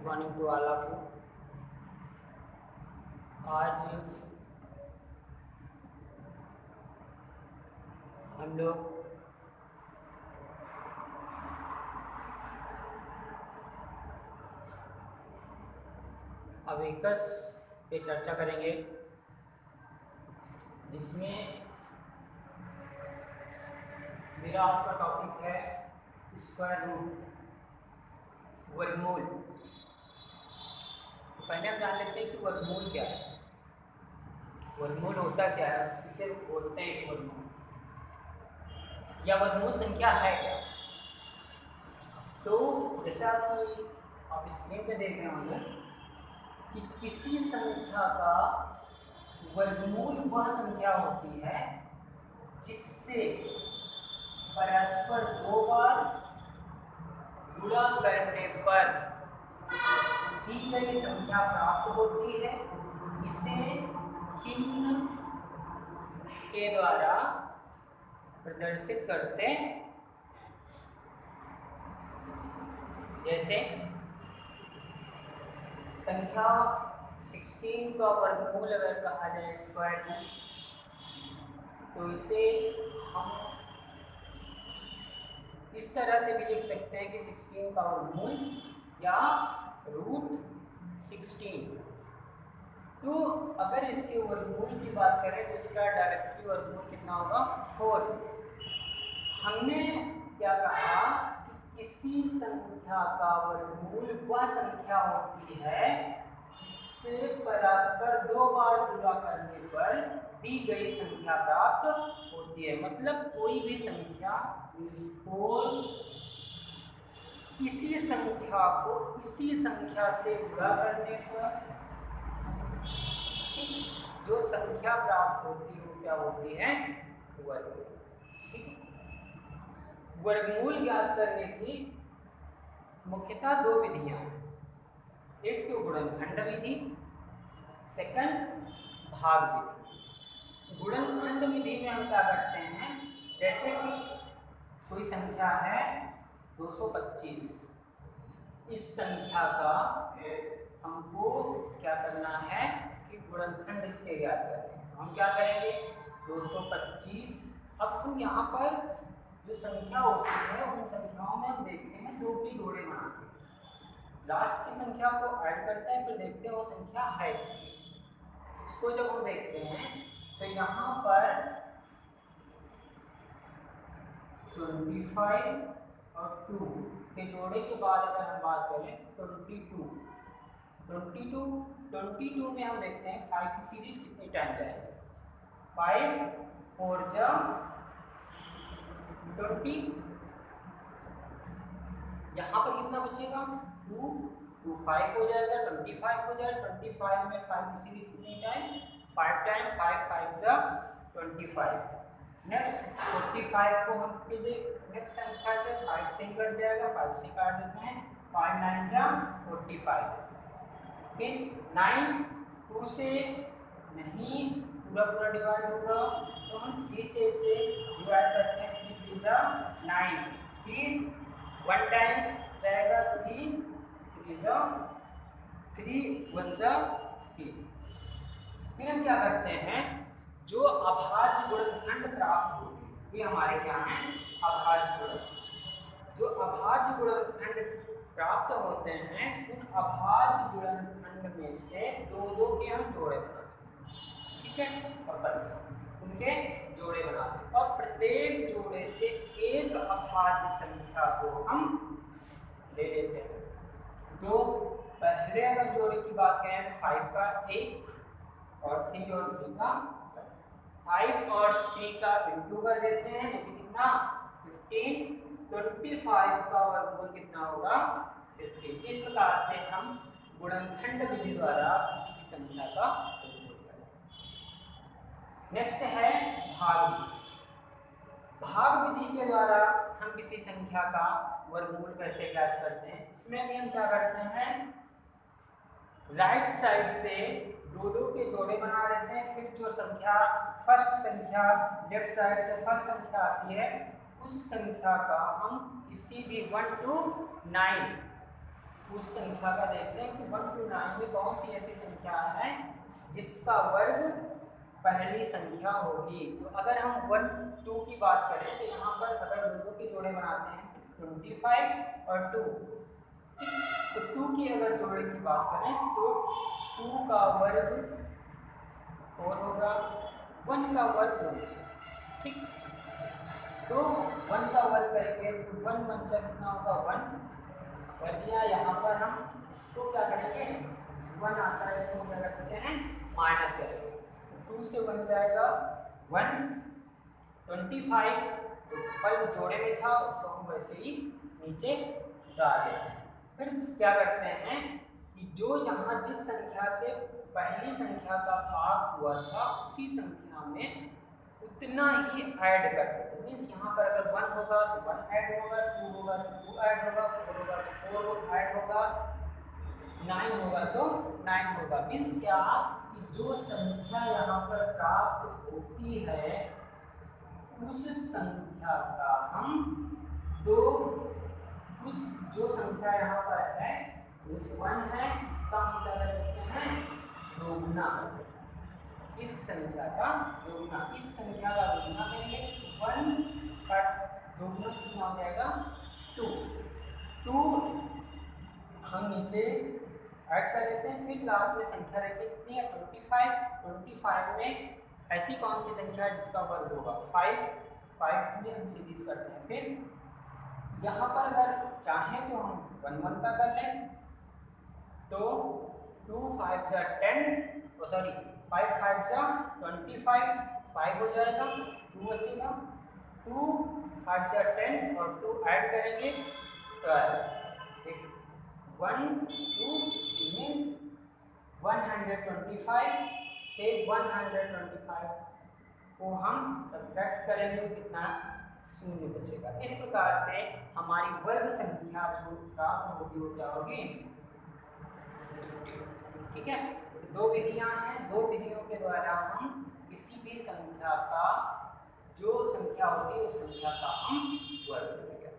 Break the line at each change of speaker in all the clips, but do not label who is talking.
Morning to all of you. आज हम लोग अवेकस पे चर्चा करेंगे, जिसमें मेरा आज का टॉपिक है स्क्वायर रूट, वर्गमूल। पहले हम जान लेते हैं कि वर्गमूल क्या है। वर्गमूल होता क्या है, किसे बोलते हैं कि वर्गमूल या वर्गमूल संख्या है क्या। तो जैसा कि आप स्क्रीन पे देख रहे होंगे कि किसी संख्या का वर्गमूल वह संख्या होती है जिससे परस्पर दो बार गुणा करने पर दी गई संख्या प्राप्त होती है। इसे चिन्ह के द्वारा प्रदर्शित करते हैं। जैसे संख्या 16 का वर्गमूल अगर कहा जाए स्क्वायर में, तो इसे हम इस तरह से भी लिख सकते हैं कि 16 का वर्गमूल या √16। तो अगर इसके वर्गमूल की बात करें तो इसका डायरेक्टली वर्गमूल कितना होगा, 4। हमने क्या कहा कि किसी संख्या का वर्गमूल वह संख्या होती है जिससे परस्पर दो बार गुणा करने पर दी गई संख्या प्राप्त होती है। मतलब कोई भी संख्या और इसी संख्या को इसी संख्या से गुणा करने पर जो संख्या प्राप्त होती है वो क्या होती है, वर्गमूल। वर्गमूल ज्ञात करने की मुख्यतः दो विधियां हैं। एक तो गुणनखंड विधि, सेकंड भाग विधि। गुणनखंड विधि में हम क्या करते हैं, जैसे कि कोई संख्या है 225, इस संख्या का हमको क्या करना है कि गुणनखंड इसके ज्ञात करना है। हम क्या करेंगे, 225। अब हम यहाँ पर जो संख्या होती है उन संख्याओं में हम देखते हैं दो की जोड़े बनाते हैं, लास्ट की संख्या को ऐड करते हैं, फिर देखते हैं वो संख्या है। इसको जब हम देखते हैं तो यहाँ पर 25 और 2 के जोड़े के बाद अगर हम बात करें 22 में हम देखते हैं 5 की सीरीज कितनी टाइम जाएगी, 5 4 जा 20। यहाँ पर कितना बचेगा, 2 5 हो जाएगा, 25 हो जाएगा। 25 में 5 की सीरीज कितनी टाइम, 5 टाइम, 5 5 जा 25। नेक्स्ट 45 को हम नेक्स्ट संख्या से 5 से ही कट जाएगा, 5 से काट देते हैं, 5 9 जा 45। फिर 9 2 से नहीं पूरा डिवाइड होगा, तो हम 3 से इसे डिवाइड करते हैं, 3 3 जा 9। फिर 1 टाइम जाएगा, 3 3 जा 3 1 जा 3। फिर हम क्या करते हैं, जो अभाज्य गुणनखंड प्राप्त होते हैं हमारे क्या हैं, अभाज्य गुणनखंड। जो अभाज्य गुणनखंड प्राप्त होते हैं उन अभाज्य गुणनखंड में से दो के हम जोड़े बनाते हैं, ठीक है, और बस उनके जोड़े बनाते हैं, और प्रत्येक जोड़े से एक अभाज्य संख्या को हम ले लेते हैं। तो पहले अगर जोड़े की बात करें तो 5 का 1 और 3 और 3 का 5 और 3 का इंटू कर देते हैं, लेकिन कितना 15। 25 का वर्गमूल कितना होगा, 15। इस प्रकार से हम गुणनखंड विधि द्वारा किसी संख्या का वर्गमूल करेंगे। नेक्स्ट है भाग विधि। भाग विधि के द्वारा हम किसी संख्या का वर्गमूल कैसे ज्ञात करते हैं। इसमें भी हम क्या करते हैं, राइट साइड से दो के जोड़े बना लेते हैं, फिर जो संख्या फर्स्ट संख्या लेफ्ट साइड से फर्स्ट संख्या आती है उस संख्या का हम किसी भी 1 to 9 उस संख्या का देखते हैं कि 1 to 9 में कौन सी ऐसी संख्या है जिसका वर्ग पहली संख्या होगी। तो अगर हम 1 2 की बात करें तो यहाँ पर अगर दो के जोड़े बनाते हैं 25 और 2, तो 2 की अगर जोड़े की बात करें तो 2 का वर्ग 4 होगा, 1 का वर्ग 2, ठीक। तो 1 का वर्ग करेंगे तो 1 1 से कितना होगा 1 कर दिया। यहाँ पर हम इसको क्या करेंगे 1 आता है, इसको क्या करते हैं माइनस करेंगे, तो 2 से बन जाएगा 125, तो पल जोड़े में था उसको हम वैसे ही नीचे डाल देते हैं। फिर क्या करते हैं कि जो यहाँ जिस संख्या से पहली संख्या का भाग हुआ था उसी संख्या में उतना ही ऐड कर देते हैं। मीन्स यहाँ पर अगर 1 होगा तो 1 ऐड होगा, 2 होगा तो 2 ऐड होगा, 4 होगा तो 4 ऐड होगा, 9 होगा तो 9 होगा। मीन्स क्या कि जो संख्या यहाँ पर प्राप्त होती है उस संख्या का हम उस जो संख्या यहाँ पर है 1 है, इसका हम क्या करते हैं दोगुना, इस संख्या का दोगुना, इस संख्या का दोगुना करेंगे 1 का दोगुना कितना हो जाएगा 2 हम नीचे ऐड कर लेते हैं। फिर लास्ट में संख्या रखिए कितनी है 25 में ऐसी कौन सी संख्या है जिसका वर्ग होगा 5 में हम सीरीज करते हैं। फिर यहाँ पर अगर चाहें तो हम 1 1 का कर लें तो 2 5 जा 10 सॉरी 5 5 जा 25, 5 हो जाएगा, 2 बचेगा, 2 5 जा 10 और 2 ऐड करेंगे 12, 1 2 मीन्स 125 से 125 को हम सब्ट्रैक्ट करेंगे तो कितना शून्य बचेगा। इस प्रकार से हमारी वर्ग संख्या जो प्राप्त होगी वो क्या होगी 50। ठीक है, दो विधियां हैं, दो विधियों के द्वारा हम किसी भी संख्या का जो संख्या होगी उस संख्या का हम वर्ग करेंगे।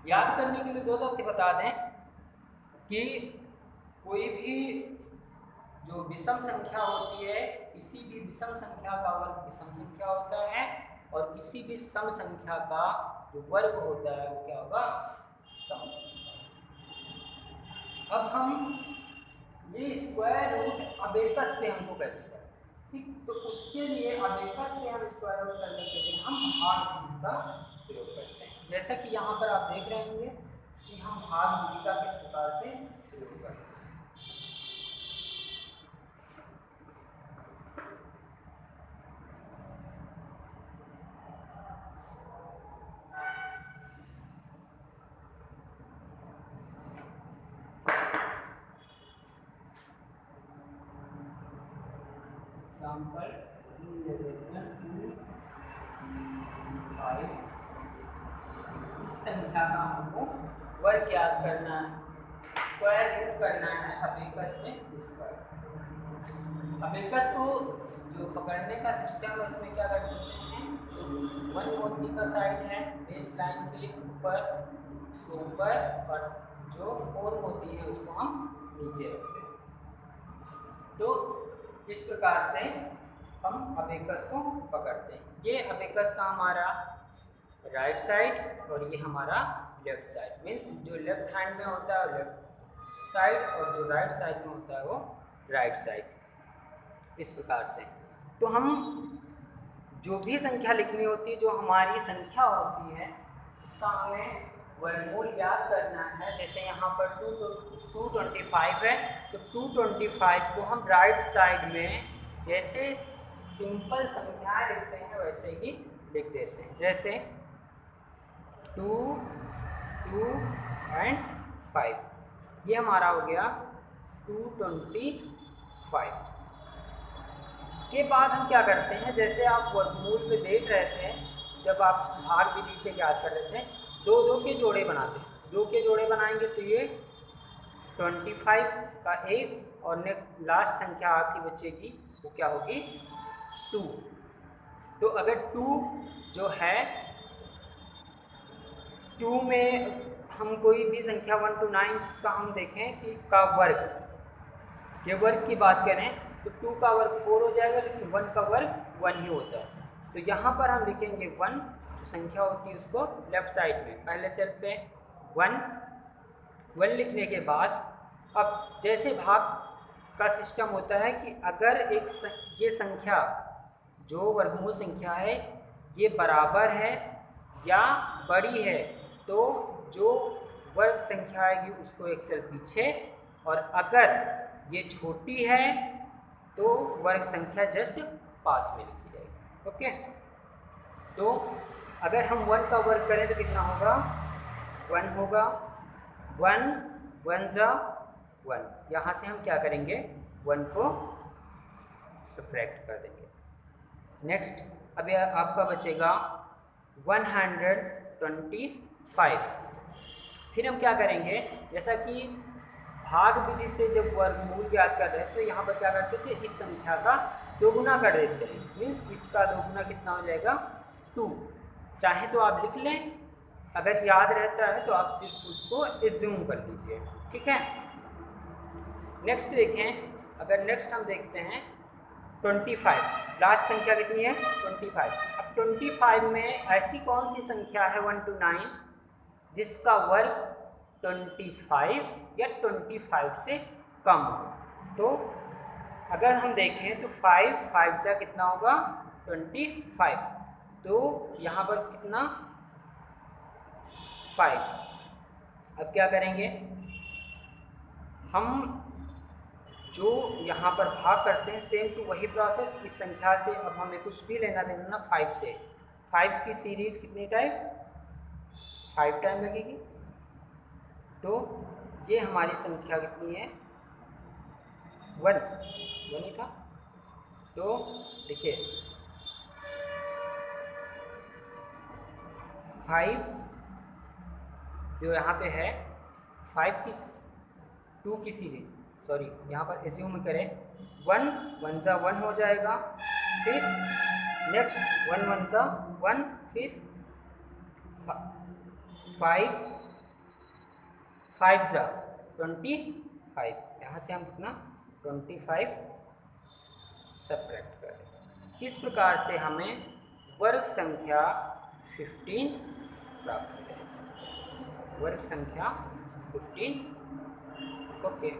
याद करने के लिए दो तथ्य बता दें कि कोई भी जो विषम संख्या होती है, किसी भी विषम संख्या का वर्ग विषम संख्या होता है और किसी भी सम संख्या का जो वर्ग होता है वो क्या होगा सम संख्या। अब हम ये स्क्वायर रूट अबेकस पे हमको कैसे करें, ठीक, तो उसके लिए अबेकस पे हम स्क्वायर रूट करने के लिए हम भाग विधि का प्रयोग करते हैं। जैसा कि यहाँ पर आप देख रहे होंगे कि हम भाग विधि का किस प्रकार से प्रयोग करते हैं। एग्जाम्पल 5, इस संख्या का हमको वर्ग याद करना है, स्क्वायर रूट करना है अबेकस में स्क्वायर। अबेकस को जो पकड़ने का सिस्टम है उसमें क्या कर देते हैं, तो 1 मोती का साइड है बेस लाइन के ऊपर, उसको ऊपर, और जो 4 मोती है उसको हम नीचे रखते हैं। तो इस प्रकार से हम अबेकस को पकड़ते हैं। ये अबेकस का हमारा राइट साइड और ये हमारा लेफ्ट साइड, मीन्स जो लेफ्ट हैंड में होता है लेफ्ट साइड और जो राइट साइड में होता है वो राइट साइड, इस प्रकार से। तो हम जो भी संख्या लिखनी होती है, जो हमारी संख्या होती है, उसका हमें वर्गमूल याद करना है। जैसे यहाँ पर 225 है तो 225 को हम राइट साइड में जैसे सिंपल संख्याएं लिखते हैं वैसे ही लिख देते हैं, जैसे 2 2 एंड 5, ये हमारा हो गया 225। के बाद हम क्या करते हैं, जैसे आप वर्गमूल में देख रहे थे जब आप भाग विधि से याद कर रहे थे, 2 2 के जोड़े बनाते हैं, 2 के जोड़े बनाएंगे तो ये 25 का एक और लास्ट संख्या आपकी बचेगी वो क्या होगी 2। तो अगर 2 जो है 2 में हम कोई भी संख्या 1 to 9 जिसका हम देखें कि का वर्ग के वर्ग की बात करें तो 2 का वर्ग 4 हो जाएगा, लेकिन 1 का वर्ग 1 ही होता है। तो यहाँ पर हम लिखेंगे 1, जो संख्या होती है उसको लेफ्ट साइड में पहले सेल पे 1 लिखने के बाद अब जैसे भाग का सिस्टम होता है कि अगर ये संख्या जो वर्गमूल संख्या है ये बराबर है या बड़ी है तो जो वर्ग संख्या आएगी उसको एक सेल पीछे, और अगर ये छोटी है तो वर्ग संख्या जस्ट पास में लिखी जाएगी। ओके, तो अगर हम 1 का वर्ग करें तो कितना होगा, 1 होगा, 1 1 जा 1, यहाँ से हम क्या करेंगे 1 को सब्ट्रैक्ट कर देंगे। नेक्स्ट अभी आपका बचेगा 125। फिर हम क्या करेंगे, जैसा कि भाग विधि से जब वर्गमूल ज्ञात कर रहे थे तो यहाँ पर क्या करते थे, इस संख्या का दोगुना कर देते हैं, मीन्स इसका दोगुना कितना हो जाएगा 2। चाहे तो आप लिख लें, अगर याद रहता है तो आप सिर्फ उसको एज्यूम कर लीजिए, ठीक है। नेक्स्ट देखें, अगर नेक्स्ट हम देखते हैं 25, लास्ट संख्या कितनी है 25। अब 25 में ऐसी कौन सी संख्या है 1 to 9 जिसका वर्ग 25 या 25 से कम हो। तो अगर हम देखें तो 5 से कितना होगा 25, तो यहाँ पर कितना 5। अब क्या करेंगे हम, जो यहाँ पर भाग करते हैं सेम टू वही प्रोसेस इस संख्या से। अब हमें कुछ भी लेना देना ना 5 से, 5 की सीरीज़ कितनी टाइम 5 टाइम लगेगी, तो ये हमारी संख्या कितनी है 1 ही था। तो देखिए 5 जो यहाँ पे है 5 की 2 की सीरीज, सॉरी यहाँ पर एज्यूम करें 1 1 जा 1 हो जाएगा, फिर नेक्स्ट 1 1 जा 1, फिर 5 जा 25, यहाँ से हम कितना 25 सब्ट्रैक्ट करें। इस प्रकार से हमें वर्ग संख्या 15 प्राप्त हो जाएगी, वर्ग संख्या 15। ओके।